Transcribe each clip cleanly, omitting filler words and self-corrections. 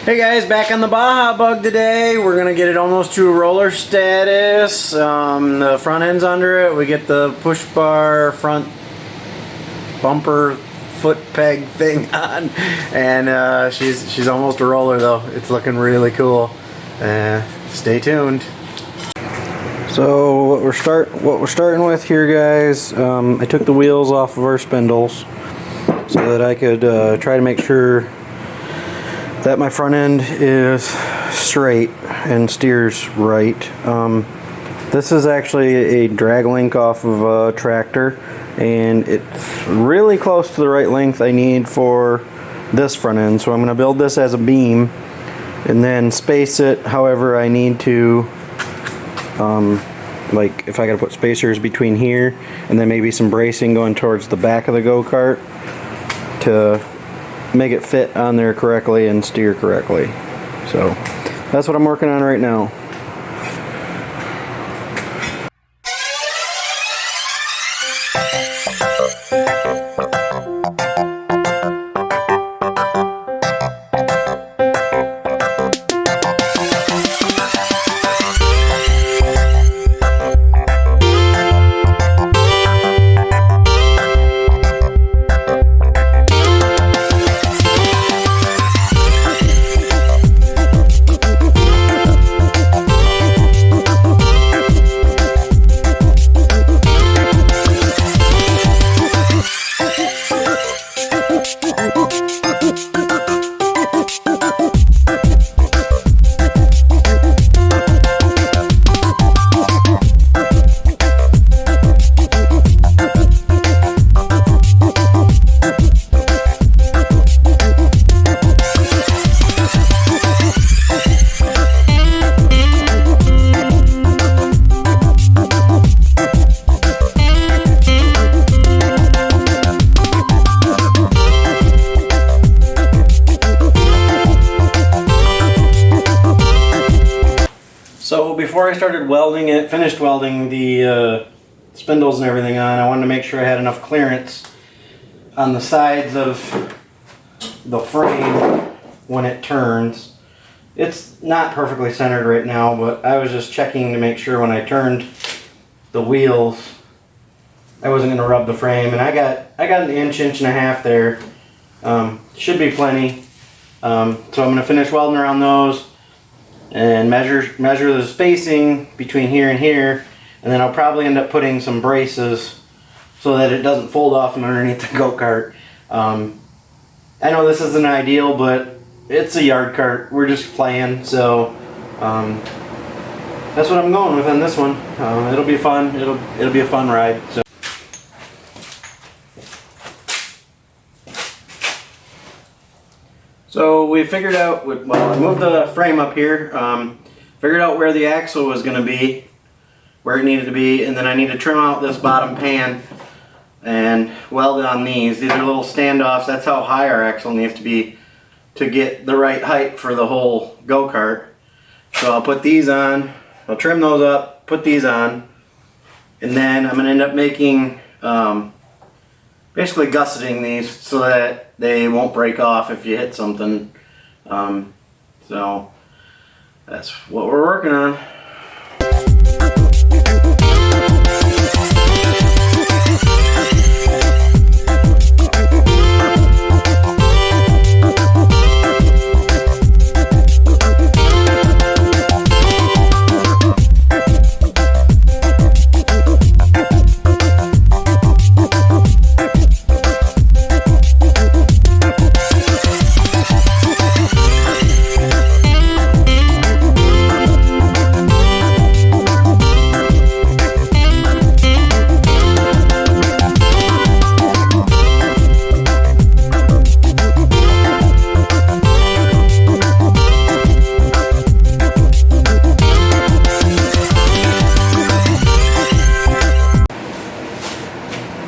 Hey guys, back on the Baja Bug today. We're gonna get it almost to a roller status. The front end's under it. We get the push bar front bumper foot peg thing on, and she's almost a roller though. It's looking really cool. Stay tuned. So what we're starting with here, guys. I took the wheels off of our spindles so that I could try to make sure that my front end is straight and steers right. This is actually a drag link off of a tractor, and it's really close to the right length I need for this front end. So I'm going to build this as a beam and then space it however I need to. Like if I gotta put spacers between here and then maybe some bracing going towards the back of the go-kart to make it fit on there correctly and steer correctly. So that's what I'm working on right now. So before I started welding it, finished welding the spindles and everything on, I wanted to make sure I had enough clearance on the sides of the frame when it turns. It's not perfectly centered right now, but I was just checking to make sure when I turned the wheels I wasn't going to rub the frame, and I got an inch and a half there. Should be plenty. So I'm going to finish welding around those and measure the spacing between here and here, and then I'll probably end up putting some braces so that it doesn't fold off from underneath the go-kart. I know this isn't ideal, but it's a yard cart. We're just playing, so that's what I'm going with on this one. It'll be fun. It'll be a fun ride. So we figured out, well, I moved the frame up here, figured out where the axle was going to be, where it needed to be, and then I need to trim out this bottom pan and weld it on these. These are little standoffs. That's how high our axle needs to be to get the right height for the whole go-kart. So I'll put these on, I'll trim those up, put these on, and then I'm going to end up making, basically gusseting these so that they won't break off if you hit something. So that's what we're working on.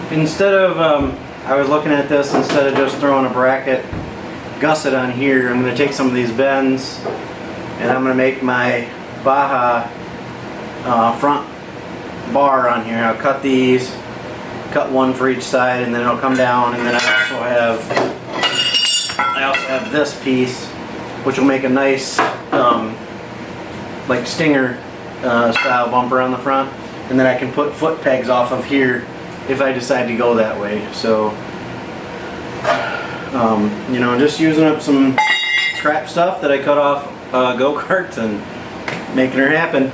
Instead of, I was looking at this, instead of just throwing a bracket gusset on here, I'm going to take some of these bends and I'm going to make my Baja front bar on here. I'll cut these, cut one for each side, and then it'll come down, and then I also have this piece which will make a nice like Stinger style bumper on the front, and then I can put foot pegs off of here if I decide to go that way. So you know, just using up some scrap stuff that I cut off Go-Karts and making her happen.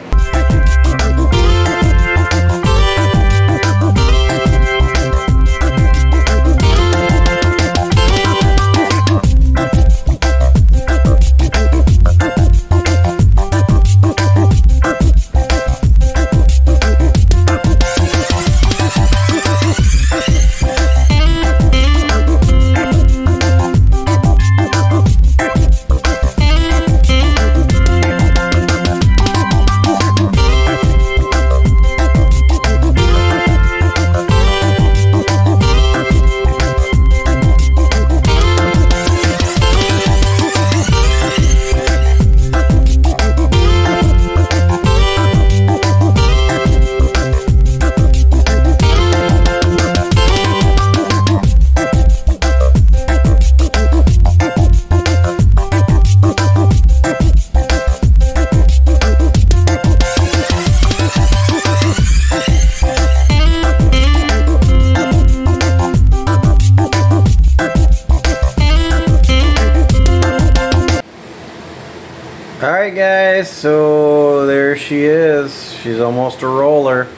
Alright guys, so there she is. She's almost a roller.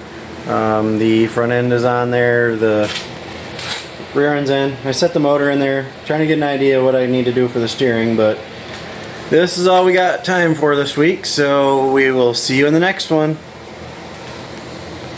The front end is on there, the rear end's in. I set the motor in there, trying to get an idea what I need to do for the steering, but this is all we got time for this week, so we will see you in the next one.